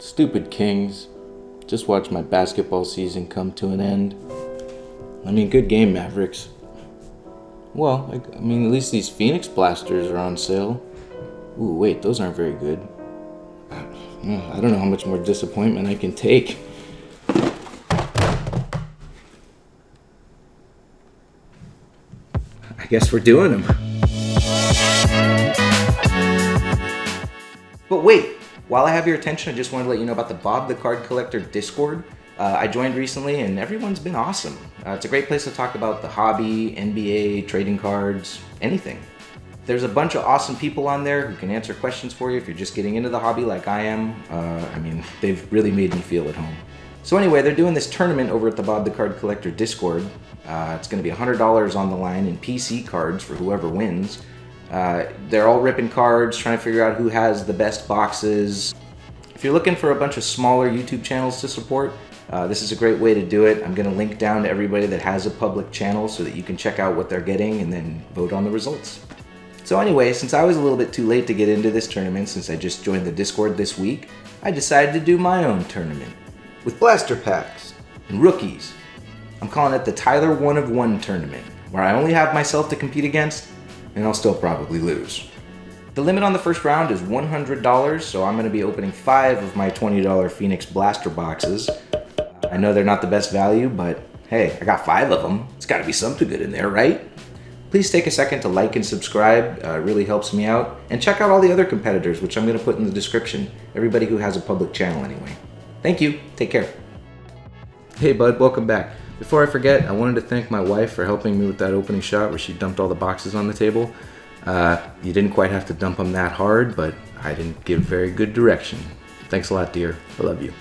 Stupid Kings. Just watched my basketball season come to an end. I mean, good game, Mavericks. Well, I mean, at least these Phoenix blasters are on sale. Ooh, wait, those aren't very good. I don't know how much more disappointment I can take. I guess we're doing them. But wait, while I have your attention, I just wanted to let you know about the Bob the Card Collector Discord. I joined recently and everyone's been awesome. It's a great place to talk about the hobby, NBA, trading cards, anything. There's a bunch of awesome people on there who can answer questions for you if you're just getting into the hobby like I am. I mean, they've really made me feel at home. So anyway, they're doing this tournament over at the Bob the Card Collector Discord. It's going to be $100 on the line in PC cards for whoever wins. They're all ripping cards, trying to figure out who has the best boxes. If you're looking for a bunch of smaller YouTube channels to support, this is a great way to do it. I'm going to link down to everybody that has a public channel so that you can check out what they're getting and then vote on the results. So anyway, since I was a little bit too late to get into this tournament since I just joined the Discord this week, I decided to do my own tournament with blaster packs and rookies. I'm calling it the Tyler 1 of 1 tournament, where I only have myself to compete against, and I'll still probably lose. The limit on the first round is $100, so I'm going to be opening 5 of my $20 Phoenix blaster boxes. I know they're not the best value, but hey, I got 5 of them. It's got to be something good in there, right? Please take a second to like and subscribe, it really helps me out. And check out all the other competitors, which I'm going to put in the description. Everybody who has a public channel anyway. Thank you, take care. Hey bud, welcome back. Before I forget, I wanted to thank my wife for helping me with that opening shot where she dumped all the boxes on the table. You didn't quite have to dump them that hard, but I didn't give very good direction. Thanks a lot, dear. I love you.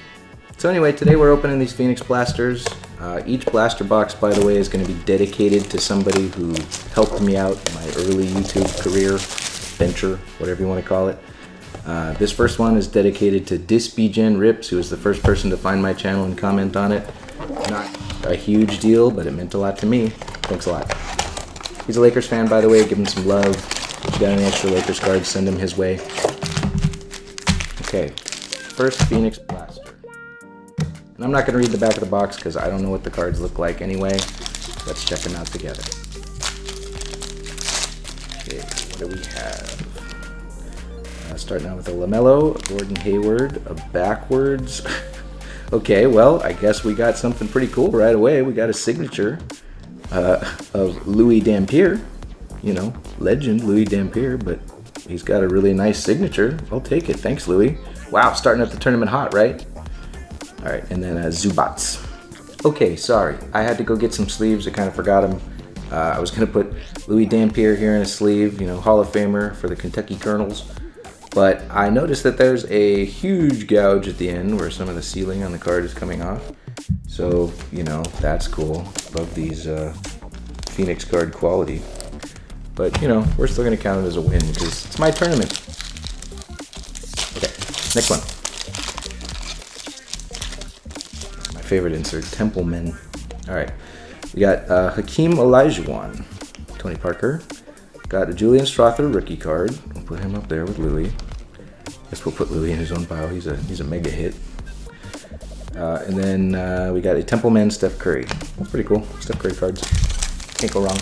So anyway, today we're opening these Phoenix blasters. Each blaster box, by the way, is going to be dedicated to somebody who helped me out in my early YouTube career, venture, whatever you want to call it. This first one is dedicated to Disbgen Rips, who was the first person to find my channel and comment on it. Not a huge deal, but it meant a lot to me. Thanks a lot. He's a Lakers fan, by the way. Give him some love. If you got any extra Lakers cards, send him his way. Okay, first Phoenix blaster. And I'm not going to read the back of the box because I don't know what the cards look like anyway. Let's check them out together. Okay, what do we have? Starting out with a LaMelo, a Gordon Hayward, a backwards. Okay, well, I guess we got something pretty cool right away. We got a signature of Louis Dampier. You know, legend Louis Dampier, but he's got a really nice signature. I'll take it. Thanks, Louis. Wow, starting up the tournament hot, right? All right, and then Zubats. Okay, sorry. I had to go get some sleeves. I kind of forgot them. I was going to put Louis Dampier here in a sleeve, you know, Hall of Famer for the Kentucky Colonels. But I noticed that there's a huge gouge at the end where some of the sealing on the card is coming off. So, you know, that's cool. Love these Phoenix card quality. But, you know, we're still going to count it as a win because it's my tournament. Okay, next one. My favorite insert, Templeman. All right, we got Hakeem Olajuwon, Tony Parker. Got a Julian Strother rookie card. We'll put him up there with Louis. Guess we'll put Louis in his own pile. He's a mega hit. And then we got a Templeman Steph Curry. That's pretty cool. Steph Curry cards. Can't go wrong.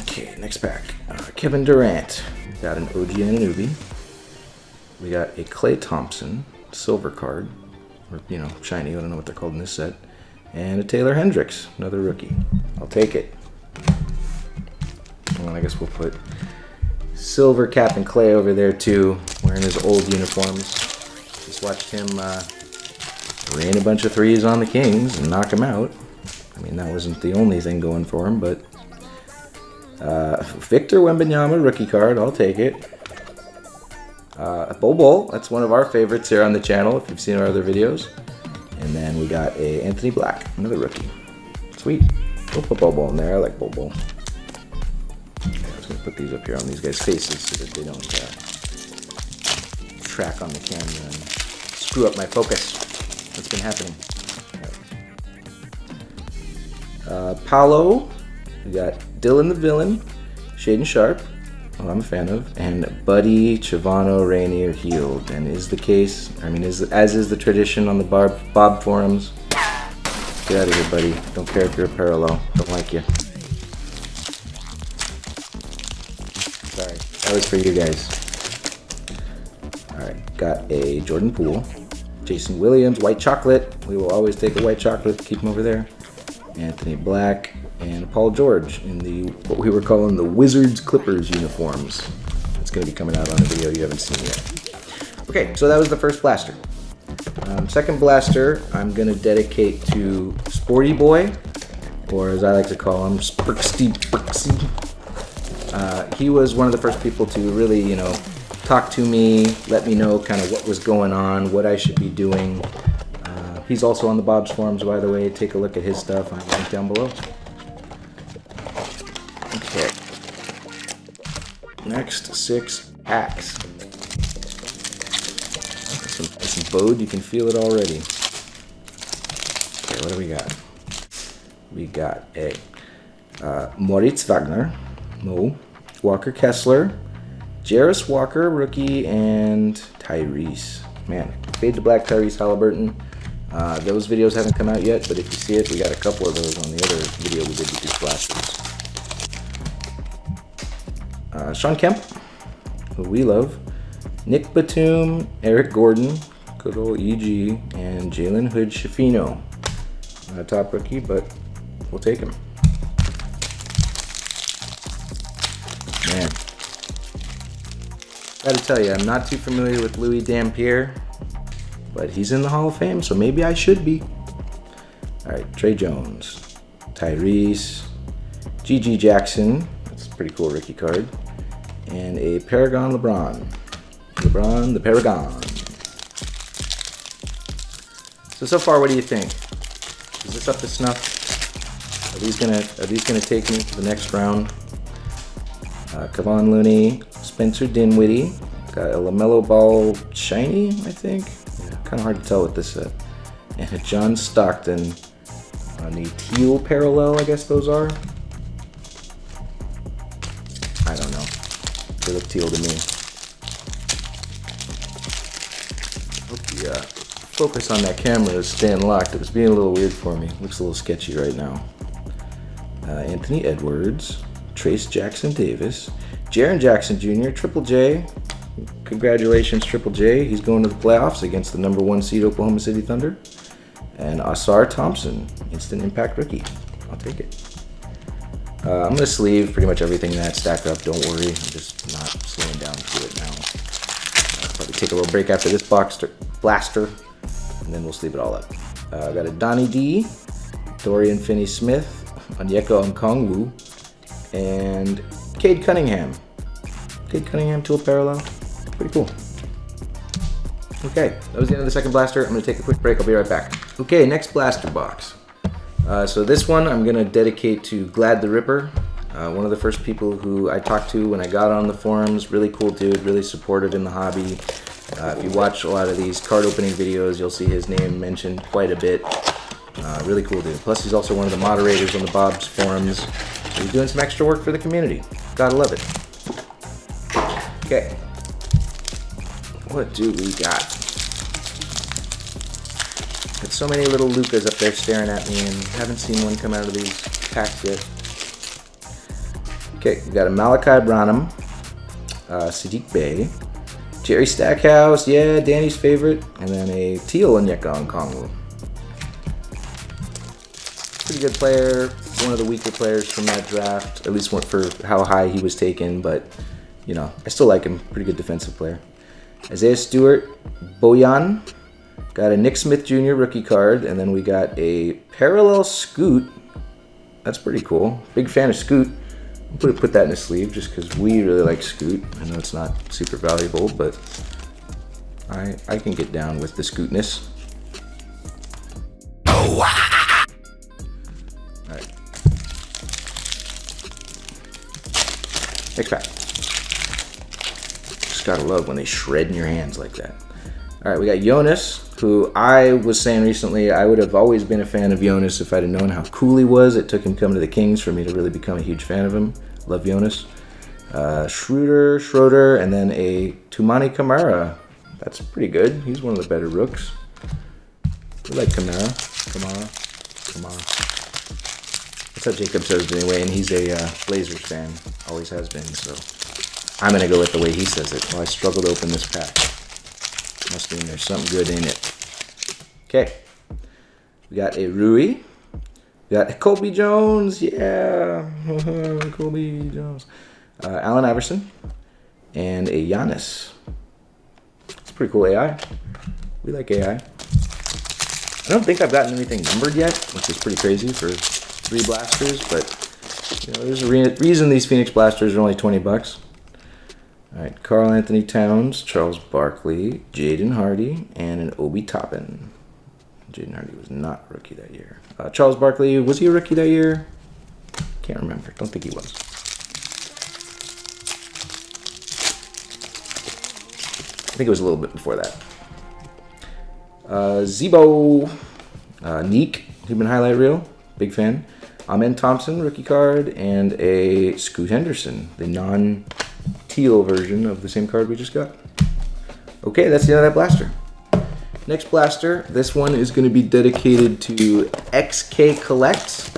Okay, next pack. Kevin Durant. Got an OG Anunoby. We got a Klay Thompson silver card. Or, you know, shiny. I don't know what they're called in this set. And a Taylor Hendricks, another rookie. I'll take it. Well, I guess we'll put Silver Cap and Clay over there too, wearing his old uniforms. Just watched him rain a bunch of threes on the Kings and knock him out. I mean, that wasn't the only thing going for him, but Victor Wembanyama rookie card, I'll take it. Bobo, that's one of our favorites here on the channel if you've seen our other videos. And then we got a Anthony Black, another rookie. Sweet. We'll put Bobo in there. I like Bobo. Okay, I was going to put these up here on these guys' faces so that they don't track on the camera and screw up my focus. What's been happening? Right. Paolo. We got Dylan the Villain, Shaden Sharp, who I'm a fan of, and Buddy, Chavano, Rainey are healed. And is the case, I mean, as is the tradition on the Bob forums. Get out of here, buddy. Don't care if you're a parallel. Don't like you. Sorry, that was for you guys. Alright, got a Jordan Poole. Jason Williams, white chocolate. We will always take a white chocolate, keep him over there. Anthony Black, and Paul George in the what we were calling the Wizards Clippers uniforms. It's going to be coming out on a video you haven't seen yet. Okay, so that was the first blaster. Second blaster, I'm going to dedicate to Sporty Boy, or as I like to call him, Spurksty Burksy. He was one of the first people to really, you know, talk to me, let me know kind of what was going on, what I should be doing. He's also on the Bob's forums, by the way. Take a look at his stuff. I'm linked down below. Okay. Next, 6 packs. Some Bode, you can feel it already. Okay, what do we got? We got a Moritz Wagner, Mo, Walker Kessler, Jarris Walker, rookie, and Tyrese. Man, fade to black Tyrese Halliburton. Those videos haven't come out yet, but if you see it, we got a couple of those on the other video we did with these blasters. Sean Kemp, who we love. Nick Batum, Eric Gordon, good old EG, and Jalen Hood Schifino. Not a top rookie, but we'll take him. Man. Gotta tell you, I'm not too familiar with Louis Dampier, but he's in the Hall of Fame, so maybe I should be. Alright, Trey Jones, Tyrese, GG Jackson, that's a pretty cool rookie card, and a Paragon LeBron. LeBron the Paragon. So far, what do you think? Is this up to snuff? Are these gonna take me to the next round? Kevon Looney, Spencer Dinwiddie, got a LaMelo Ball shiny, I think. Kind of hard to tell with this set. And a John Stockton on the teal parallel, I guess those are. I don't know. They look teal to me. Hope the focus on that camera is staying locked. It was being a little weird for me. Looks a little sketchy right now. Anthony Edwards, Trace Jackson Davis, Jaren Jackson Jr., Triple J. Congratulations, Triple J. He's going to the playoffs against the #1 seed Oklahoma City Thunder. And Asar Thompson, instant impact rookie. I'll take it. I'm going to sleeve pretty much everything that's stacked up. Don't worry. I'm just not slowing down to it now. I'll probably take a little break after this blaster, and then we'll sleeve it all up. I got a Donnie D, Dorian Finney-Smith, Onyeka Okongwu, and Cade Cunningham. Cade Cunningham, tool parallel. Pretty cool. Okay, that was the end of the second blaster. I'm going to take a quick break. I'll be right back. Okay, next blaster box. So this one I'm going to dedicate to Glad the Ripper, one of the first people who I talked to when I got on the forums. Really cool dude, really supportive in the hobby. If you watch a lot of these card opening videos, you'll see his name mentioned quite a bit. Really cool dude. Plus, he's also one of the moderators on the Bob's forums. He's doing some extra work for the community. Gotta love it. Okay. What do we got? Got so many little Lukas up there staring at me, and haven't seen one come out of these packs yet. Okay, we got a Malachi Branham, Sadiq Bey, Jerry Stackhouse, yeah, Danny's favorite, and then a teal Onyeka Okongwu. Pretty good player, one of the weaker players from that draft, at least for how high he was taken, but, you know, I still like him. Pretty good defensive player. Isaiah Stewart, Bojan, got a Nick Smith Jr. rookie card, and then we got a parallel Scoot. That's pretty cool. Big fan of Scoot. I'll put that in a sleeve just because we really like Scoot. I know it's not super valuable, but I can get down with the Scootness. Oh, wow. All right. Next pack. Just gotta love when they shred in your hands like that. All right, we got Jonas, who I was saying recently, I would have always been a fan of Jonas if I'd have known how cool he was. It took him coming to the Kings for me to really become a huge fan of him. Love Jonas. Schroeder, and then a Tumani Kamara. That's pretty good. He's one of the better rooks. We like Kamara. That's how Jacob says it anyway, and he's a Blazers fan. Always has been, so I'm going to go with the way he says it. Well, I struggle to open this pack. Must mean there's something good in it. Okay. We got a Rui. We got Kobe Jones. Yeah. Kobe Jones. Allen Iverson. And a Giannis. It's a pretty cool AI. We like AI. I don't think I've gotten anything numbered yet, which is pretty crazy for 3 blasters, but you know, there's a reason these Phoenix blasters are only 20 bucks. All right, Karl Anthony Towns, Charles Barkley, Jaden Hardy, and an Obi Toppin. Jaden Hardy was not a rookie that year. Charles Barkley, was he a rookie that year? Can't remember. Don't think he was. I think it was a little bit before that. Zebo, Neek, human highlight reel, big fan. Amen Thompson, rookie card, and a Scoot Henderson, the non-teal version of the same card we just got. Okay, that's the end of that blaster. Next blaster, this one is going to be dedicated to XK Collect,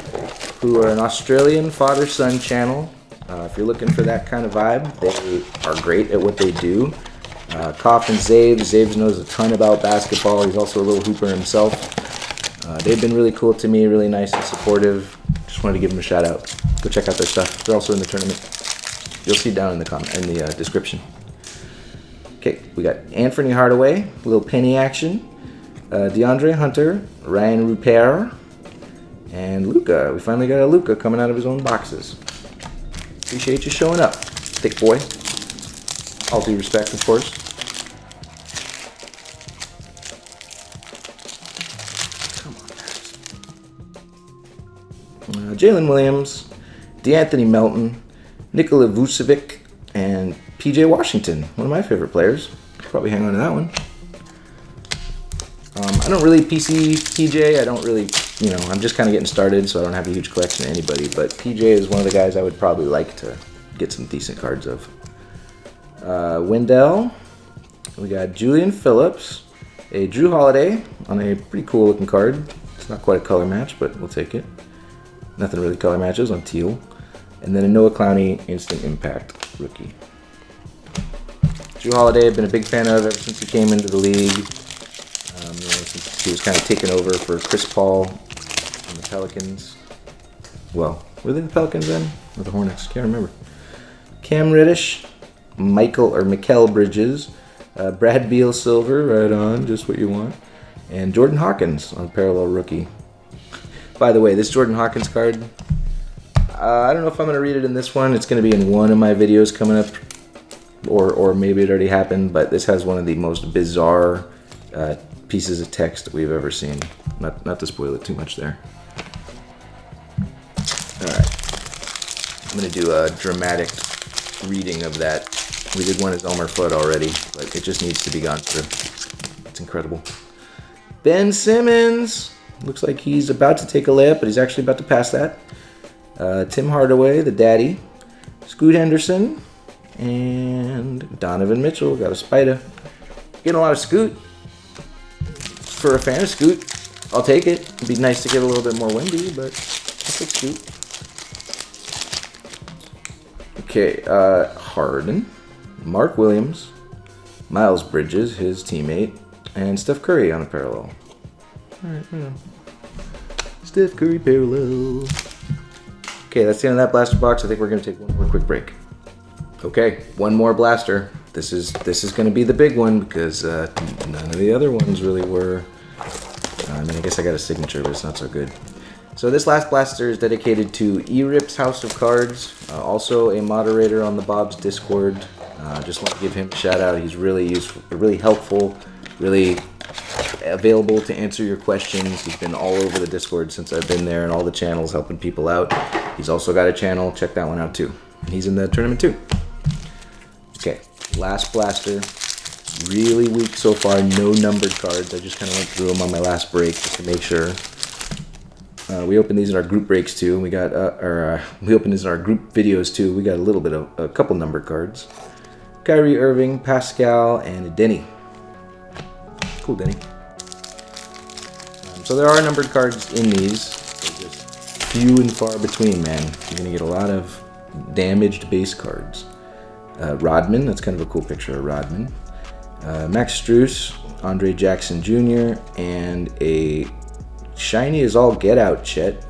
who are an Australian father-son channel. If you're looking for that kind of vibe, they are great at what they do. Koff and Zaves. Zaves knows a ton about basketball. He's also a little hooper himself. They've been really cool to me, really nice and supportive. Just wanted to give them a shout out. Go check out their stuff. They're also in the tournament. You'll see down in the description. Okay, we got Anthony Hardaway, a little penny action. DeAndre Hunter, Ryan Rupert, and Luka. We finally got a Luka coming out of his own boxes. Appreciate you showing up, thick boy. All due respect, of course. Come on, Jalen Williams, DeAnthony Melton, Nikola Vucevic, and PJ Washington, one of my favorite players. Probably hang on to that one. I don't really PC PJ. I don't really, I'm just kind of getting started, so I don't have a huge collection of anybody. But PJ is one of the guys I would probably like to get some decent cards of. Wendell. We got Julian Phillips, a Drew Holiday on a pretty cool looking card. It's not quite a color match, but we'll take it. Nothing really color matches on teal. And then a Noah Clowney Instant Impact rookie. Drew Holiday I've been a big fan of ever since he came into the league. Since he was kind of taking over for Chris Paul and the Pelicans. Well, were they the Pelicans then? Or the Hornets? Can't remember. Cam Reddish, Mikal Bridges, Brad Beal Silver, right on, just what you want. And Jordan Hawkins on parallel rookie. By the way, this Jordan Hawkins card, I don't know if I'm going to read it in this one. It's going to be in one of my videos coming up, or maybe it already happened, but this has one of the most bizarre pieces of text that we've ever seen. Not to spoil it too much there. Alright. I'm going to do a dramatic reading of that. We did one as Elmer Fudd already, but it just needs to be gone through. It's incredible. Ben Simmons. Looks like he's about to take a layup, but he's actually about to pass that. Tim Hardaway, the daddy. Scoot Henderson. And Donovan Mitchell. Got a Spider. Getting a lot of Scoot. For a fan of Scoot, I'll take it. It'd be nice to get a little bit more windy, but I'll take Scoot. Okay, Harden, Mark Williams, Miles Bridges, his teammate, and Steph Curry on a parallel. Alright, Steph Curry parallel. Okay, that's the end of that blaster box. I think we're going to take one more quick break. Okay, one more blaster. This is going to be the big one because none of the other ones really were. I guess I got a signature, but it's not so good. So this last blaster is dedicated to E-Rip's House of Cards, also a moderator on the Bob's Discord. Just want to give him a shout out. He's really useful, really helpful, really available to answer your questions. He's been all over the Discord since I've been there and all the channels helping people out. He's also got a channel. Check that one out too. And he's in the tournament too. Okay, last blaster. Really weak so far. No numbered cards. I just kind of went through them on my last break just to make sure. We opened these in our group breaks too. We got we opened these in our group videos too. We got a little bit of a couple numbered cards. Kyrie Irving, Pascal, and Denny. Cool, Denny. So there are numbered cards in these. They're just few and far between, man. You're gonna get a lot of damaged base cards. Rodman, that's kind of a cool picture of Rodman. Max Strus, Andre Jackson Jr., and a shiny as all get out Chet.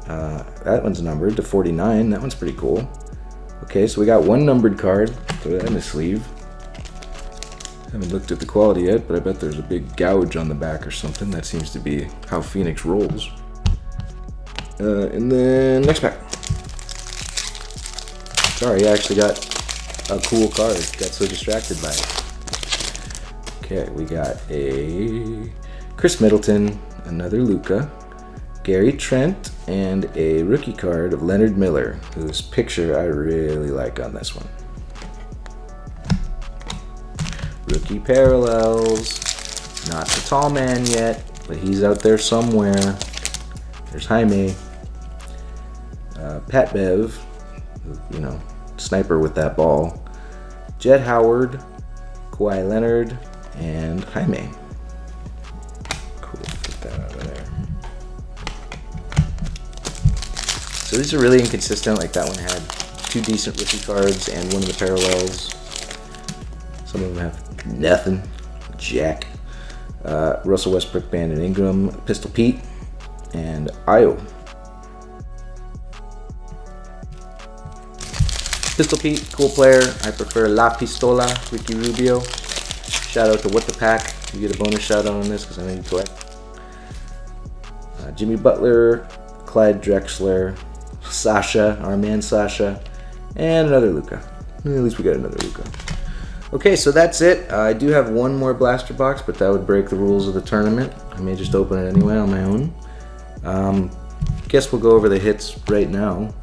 That one's numbered to 49. That one's pretty cool. Okay, so we got one numbered card. Throw that in the sleeve. Haven't looked at the quality yet, but I bet there's a big gouge on the back or something. That seems to be how Phoenix rolls. And then next pack. Sorry, I actually got a cool card. Got so distracted by it. Okay, we got a Chris Middleton, another Luka, Gary Trent, and a rookie card of Leonard Miller, whose picture I really like on this one. Rookie parallels. Not the tall man yet, but he's out there somewhere. There's Jaime. Pat Bev, you know, sniper with that ball. Jed Howard, Kawhi Leonard, and Jaime. Cool, get that out of there. So these are really inconsistent. Like that one had 2 decent rookie cards and one of the parallels. Some of them have nothing. Jack. Russell Westbrook, Brandon Ingram, Pistol Pete, and Io. Pistol Pete, cool player. I prefer La Pistola, Ricky Rubio. Shout out to What the Pack. You get a bonus shout out on this because I know you collect. Jimmy Butler, Clyde Drexler, Sasha, our man Sasha, and another Luka. At least we got another Luka. Okay, so that's it. I do have one more blaster box, but that would break the rules of the tournament. I may just open it anyway on my own. Guess we'll go over the hits right now.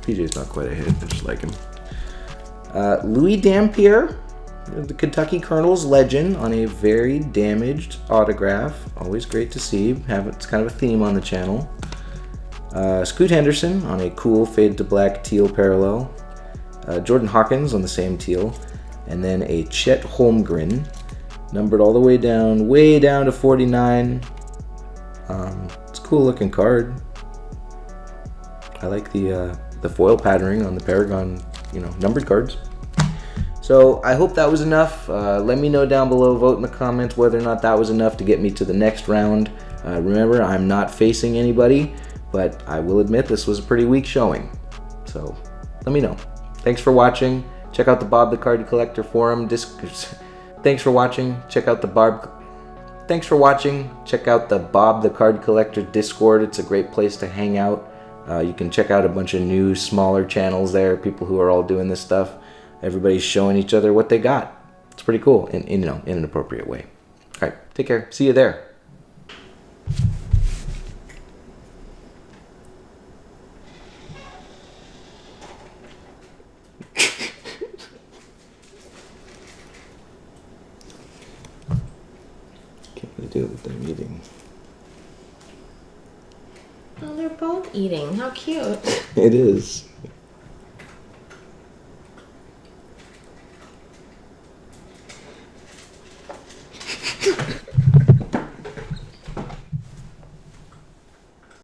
PJ's not quite a hit, I just like him. Louis Dampier, the Kentucky Colonels legend, on a very damaged autograph. Always great to see. It's kind of a theme on the channel. Scoot Henderson on a cool fade to black teal parallel. Jordan Hawkins on the same teal. And then a Chet Holmgren, numbered all the way down to 49. It's a cool looking card. I like the foil patterning on the Paragon, numbered cards. So I hope that was enough. Let me know down below, vote in the comments whether or not that was enough to get me to the next round. Remember, I'm not facing anybody, but I will admit this was a pretty weak showing. So let me know. Thanks for watching. Check out the Bob the Card Collector forum. Thanks for watching. Check out the Bob the Card Collector Discord. It's a great place to hang out. You can check out a bunch of new, smaller channels there. People who are all doing this stuff. Everybody's showing each other what they got. It's pretty cool in an appropriate way. All right, take care. See you there. Can't really do it with them eating. Oh, they're both eating. How cute. It is.